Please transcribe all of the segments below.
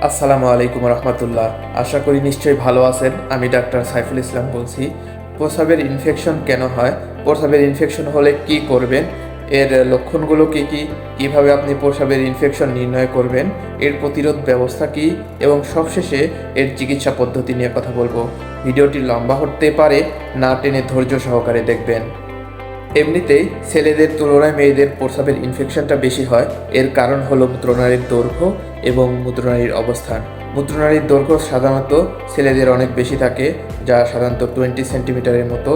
আসসালামু আলাইকুম রহমতুল্লাহ। আশা করি নিশ্চয়ই ভালো আছেন। আমি ডাক্তার সাইফুল ইসলাম বলছি। প্রস্রাবের ইনফেকশন কেন হয়, প্রস্রাবের ইনফেকশন হলে কি করবেন, এর লক্ষণগুলো কী কী, কীভাবে আপনি প্রস্রাবের ইনফেকশন নির্ণয় করবেন, এর প্রতিরোধ ব্যবস্থা কী এবং সবশেষে এর চিকিৎসা পদ্ধতি নিয়ে কথা বলবো। ভিডিওটি লম্বা হতে পারে, না টেনে ধৈর্য সহকারে দেখবেন। এমনিতেই ছেলেদের তুলনায় মেয়েদের প্রস্রাবের ইনফেকশনটা বেশি হয়। এর কারণ হলো মূত্রনালীর দৈর্ঘ্য এবং মূত্রনালীর অবস্থান। মূত্রনালীর দৈর্ঘ্য সাধারণত ছেলেদের অনেক বেশি থাকে, যা সাধারণত 20 সেন্টিমিটারের মতো,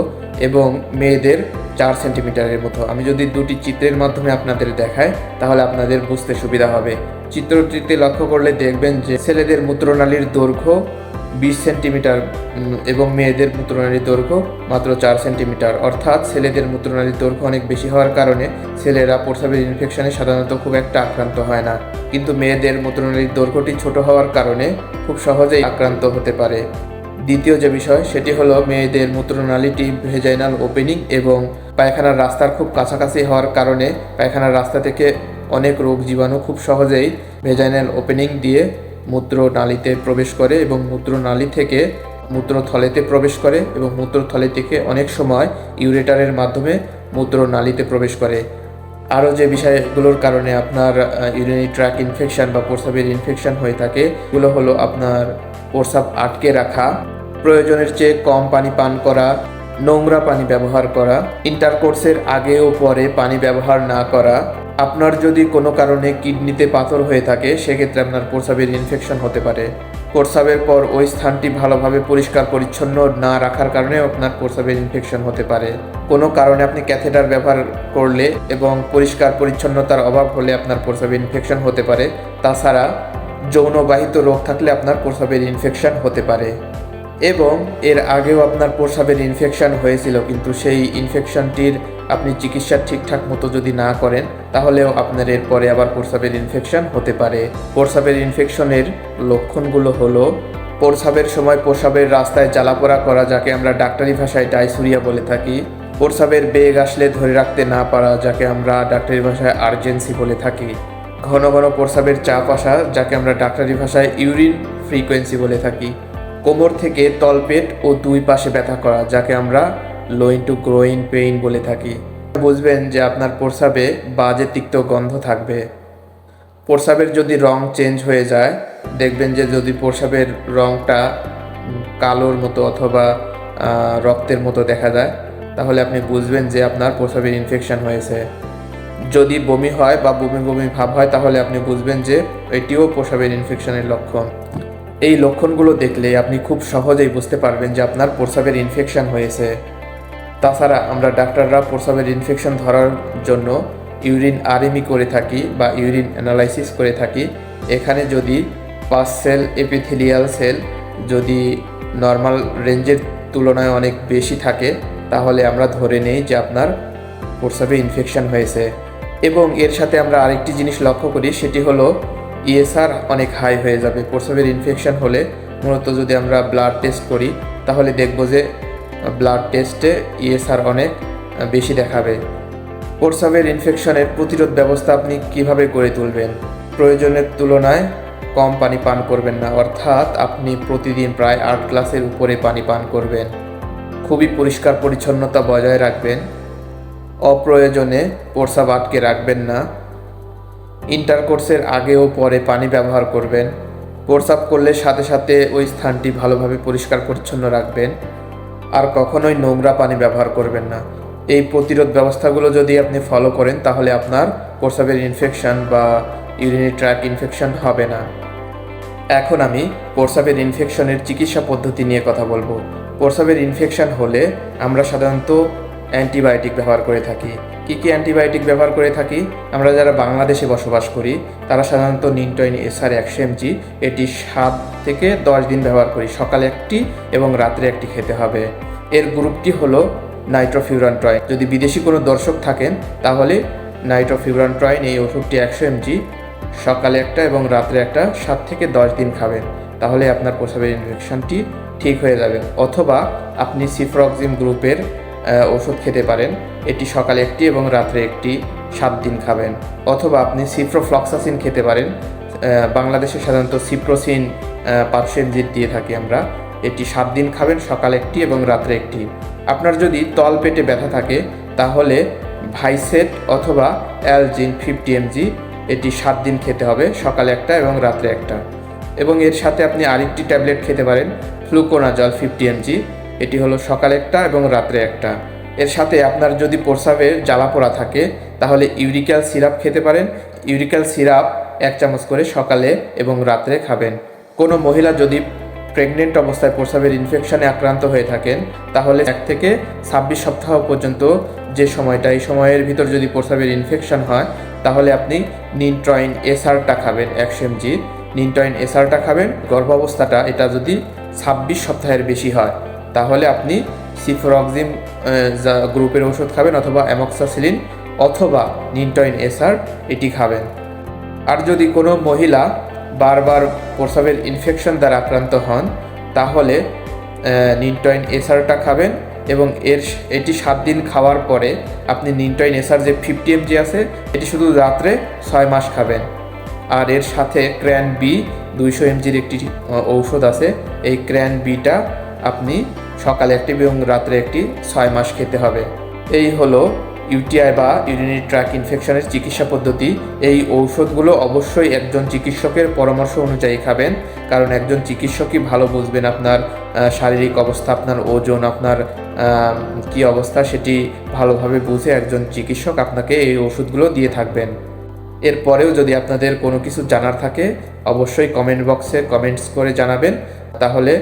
এবং মেয়েদের 4 সেন্টিমিটারের মতো। আমি যদি দুটি চিত্রের মাধ্যমে আপনাদের দেখাই তাহলে আপনাদের বুঝতে সুবিধা হবে। চিত্রটিতে লক্ষ্য করলে দেখবেন যে ছেলেদের মূত্রনালীর দৈর্ঘ্য 20 সেন্টিমিটার এবং মেয়েদের মূত্রনালীর দৈর্ঘ্য মাত্র 4 সেন্টিমিটার। অর্থাৎ ছেলেদের মূত্রনালীর দৈর্ঘ্য অনেক বেশি হওয়ার কারণে ছেলেরা প্রস্রাবের ইনফেকশনে সাধারণত খুব একটা আক্রান্ত হয় না, কিন্তু মেয়েদের মূত্রনালীর দৈর্ঘ্যটি ছোট হওয়ার কারণে খুব সহজেই আক্রান্ত হতে পারে। দ্বিতীয় যে বিষয় সেটি হলো মেয়েদের মূত্রনালীটি ভেজাইনাল ওপেনিং এবং পায়খানার রাস্তার খুব কাছাকাছি হওয়ার কারণে পায়খানার রাস্তা থেকে অনেক রোগ জীবাণু খুব সহজেই ভেজাইনাল ওপেনিং দিয়ে মূত্রনালীতে প্রবেশ করে এবং মূত্রনালী থেকে মূত্রথলেতে প্রবেশ করে এবং মূত্রথলি থেকে অনেক সময় ইউরেটারের মাধ্যমে মূত্রনালীতে প্রবেশ করে। আরও যে বিষয়গুলোর কারণে আপনার ইউরিনারি ট্র্যাক ইনফেকশন বা প্রস্রাবের ইনফেকশন হয়ে থাকে এগুলো হলো আপনার প্রস্রাব আটকে রাখা, প্রয়োজনের চেয়ে কম পানি পান করা, নোংরা পানি ব্যবহার করা, ইন্টারকোর্সের আগে ও পরে পানি ব্যবহার না করা। আপনার যদি কোনো কারণে কিডনিতে পাথর হয়ে থাকে সেক্ষেত্রে আপনার প্রস্রাবের ইনফেকশন হতে পারে। প্রস্রাবের পর ওই স্থানটি ভালোভাবে পরিষ্কার পরিচ্ছন্ন না রাখার কারণে আপনার প্রস্রাবের ইনফেকশন হতে পারে। কোনো কারণে আপনি ক্যাথেটার ব্যবহার করলে এবং পরিষ্কার পরিচ্ছন্নতার অভাব হলে আপনার প্রস্রাবের ইনফেকশন হতে পারে। তাছাড়া যৌনবাহিত রোগ থাকলে আপনার প্রস্রাবের ইনফেকশন হতে পারে এবং এর আগেও আপনার প্রস্রাবের ইনফেকশন হয়েছিল, কিন্তু সেই ইনফেকশনটির আপনি চিকিৎসা ঠিকঠাক মতো যদি না করেন তাহলেও আপনার এরপরে আবার প্রস্রাবের ইনফেকশন হতে পারে। প্রস্রাবের ইনফেকশনের লক্ষণগুলো হলো প্রস্রাবের সময় প্রস্রাবের রাস্তায় জ্বালাপোড়া করা, যাকে আমরা ডাক্তারি ভাষায় ডায়সুরিয়া বলে থাকি। প্রস্রাবের বেগ আসলে ধরে রাখতে না পারা, যাকে আমরা ডাক্তারি ভাষায় আর্জেন্সি বলে থাকি। ঘন ঘন প্রস্রাবের চাপ আসা, যাকে আমরা ডাক্তারি ভাষায় ইউরিন ফ্রিকোয়েন্সি বলে থাকি। কোমর থেকে তলপেট ও দুই পাশে ব্যথা করা, যাকে আমরা লোইন টু গ্রোইন পেইন বলে থাকি। বুঝবেন যে আপনার প্রস্রাবে বাজে তিক্ত গন্ধ থাকবে। প্রস্রাবের যদি রং চেঞ্জ হয়ে যায়, দেখবেন যে যদি প্রস্রাবের রংটা কালোর মতো অথবা রক্তের মতো দেখা যায় তাহলে আপনি বুঝবেন যে আপনার প্রস্রাবের ইনফেকশন হয়েছে। যদি বমি হয় বা বমি বমি ভাব হয় তাহলে আপনি বুঝবেন যে এটিও প্রস্রাবের ইনফেকশনের লক্ষণ। এই লক্ষণগুলো দেখলে আপনি খুব সহজেই বুঝতে পারবেন যে আপনার প্রস্রাবের ইনফেকশন হয়েছে। তাছাড়া আমরা ডাক্তাররা প্রস্রাবের ইনফেকশন ধরার জন্য ইউরিন আরএমই করে থাকি বা ইউরিন অ্যানালাইসিস করে থাকি। এখানে যদি পাস সেল এপিথেলিয়াল সেল যদি নর্মাল রেঞ্জের তুলনায় অনেক বেশি থাকে তাহলে আমরা ধরে নেই যে আপনার প্রস্রাবে ইনফেকশন হয়েছে। এবং এর সাথে আমরা আরেকটি জিনিস লক্ষ্য করি, সেটি হলো ইএসআর অনেক হাই হয়ে যাবে। প্রস্রাবের ইনফেকশন হলে মূলত যদি আমরা ব্লাড টেস্ট করি তাহলে দেখব যে ব্লাড টেস্টে ইএসআর অনেক বেশি দেখাবে। প্রস্রাবের ইনফেকশনের প্রতিরোধ ব্যবস্থা আপনি কিভাবে গড়ে তুলবেন? প্রয়োজনের তুলনায় কম পানি পান করবেন না, অর্থাৎ আপনি প্রতিদিন প্রায় 8 গ্লাসের উপরে পানি পান করবেন। খুবই পরিষ্কার পরিচ্ছন্নতা বজায় রাখবেন। অপ্রয়োজনে প্রস্রাব আটকে রাখবেন না। ইন্টারকোর্সের আগে ও পরে পানি ব্যবহার করবেন। প্রস্রাব করলে সাথে সাথে ওই স্থানটি ভালোভাবে পরিষ্কার পরিচ্ছন্ন রাখবেন। আর কখনোই নোংরা পানি ব্যবহার করবেন না। এই প্রতিরোধ ব্যবস্থাগুলো যদি আপনি ফলো করেন তাহলে আপনার প্রস্রাবের ইনফেকশন বা ইউরিনারি ট্র্যাক ইনফেকশন হবে না। এখন আমি প্রস্রাবের ইনফেকশনের চিকিৎসা পদ্ধতি নিয়ে কথা বলবো। প্রস্রাবের ইনফেকশন হলে আমরা সাধারণত অ্যান্টিবায়োটিক ব্যবহার করে থাকি। কী কী অ্যান্টিবায়োটিক ব্যবহার করে থাকি? আমরা যারা বাংলাদেশে বসবাস করি তারা সাধারণত নিনটয়েন এসআর 100 mg এটি 7 থেকে 10 দিন ব্যবহার করি। সকালে একটি এবং রাত্রে একটি খেতে হবে। এর গ্রুপটি হলো নাইট্রোফিউরানট্রয়েন। যদি বিদেশি কোনো দর্শক থাকেন তাহলে নাইট্রোফিউরানট্রয়েন এই ওষুধটি 100 mg সকালে একটা এবং রাত্রে একটা 7 থেকে 10 দিন খাবেন, তাহলে আপনার প্রস্রাবের ইনফেকশনটি ঠিক হয়ে যাবে। অথবা আপনি সিফ্রক্সিম গ্রুপের ওষুধ খেতে পারেন, এটি সকালে একটি এবং রাত্রে একটি 7 দিন খাবেন। অথবা আপনি সিপ্রোফ্লক্সাসিন খেতে পারেন, বাংলাদেশে সাধারণত সিপ্রোসিন 500 mg দিয়ে থাকি আমরা। এটি 7 দিন খাবেন, সকালে একটি এবং রাত্রে একটি। আপনার যদি তল পেটে ব্যথা থাকে তাহলে ভাইসেট অথবা অ্যালজিন 50 mg, এটি 7 দিন খেতে হবে, সকালে একটা এবং রাত্রে একটা। এবং এর সাথে আপনি আরেকটি ট্যাবলেট খেতে পারেন, ফ্লুকোনাজল 50 mg, এটি হলো সকালে একটা এবং রাত্রে একটা। এর সাথে আপনার যদি প্রস্রাবের জ্বালা পোড়া থাকে তাহলে ইউরিক্যাল সিরাপ খেতে পারেন। ইউরিক্যাল সিরাপ 1 চামচ করে সকালে এবং রাত্রে খাবেন। কোনো মহিলা যদি প্রেগনেন্ট অবস্থায় প্রস্রাবের ইনফেকশনে আক্রান্ত হয়ে থাকেন তাহলে 1 থেকে 26 সপ্তাহ পর্যন্ত যে সময়টা, এই সময়ের ভিতর যদি প্রস্রাবের ইনফেকশন হয় তাহলে আপনি নিনট্রয়েন এসআরটা খাবেন 100 mg। নিনট্রয়েন এসআরটা খাবেন। গর্ভাবস্থাটা এটা যদি 26 সপ্তাহের বেশি হয় তাহলে আপনি সিফ্রক্সিম গ্রুপের ওষুধ খাবেন অথবা অ্যামক্সাসিলিন অথবা নিনট্রয়েন এসআর এটি খাবেন। আর যদি কোনো মহিলা বারবার প্রস্রাবের ইনফেকশন দ্বারা আক্রান্ত হন তাহলে নিনট্রয়েন এসআরটা খাবেন এবং এটি 7 দিন খাওয়ার পরে আপনি নিনট্রয়েন এসআর যে 50 mg আছে এটি শুধু রাত্রে 6 মাস খাবেন। আর এর সাথে ক্র্যান বি 200 mg একটি ঔষধ আছে, এই ক্র্যান বিটা আপনি সকালে একটি এবং রাত্রে একটি 6 মাস খেতে হবে। এই হলো ইউটিআই বা ইউরিনারি ট্র্যাক্ট ইনফেকশনের চিকিৎসা পদ্ধতি। এই ঔষধগুলো অবশ্যই একজন চিকিৎসকের পরামর্শ অনুযায়ী খাবেন, কারণ একজন চিকিৎসকই ভালো বুঝবেন আপনার শারীরিক অবস্থা, আপনার ওজন, আপনার কী অবস্থা সেটি ভালোভাবে বুঝে একজন চিকিৎসক আপনাকে এই ওষুধগুলো দিয়ে থাকবেন। এরপরেও যদি আপনাদের কোনো কিছু জানার থাকে অবশ্যই কমেন্ট বক্সে কমেন্টস করে জানাবেন, তাহলে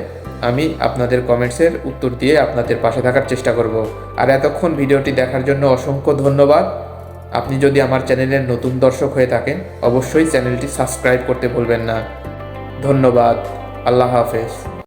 আমি আপনাদের কমেন্টসের উত্তর দিয়ে আপনাদের পাশে থাকার চেষ্টা করব। আর এতক্ষণ ভিডিওটি দেখার জন্য অসংখ্য ধন্যবাদ। আপনি যদি আমার চ্যানেলের নতুন দর্শক হয়ে থাকেন অবশ্যই চ্যানেলটি সাবস্ক্রাইব করতে ভুলবেন না। ধন্যবাদ। আল্লাহ হাফেজ।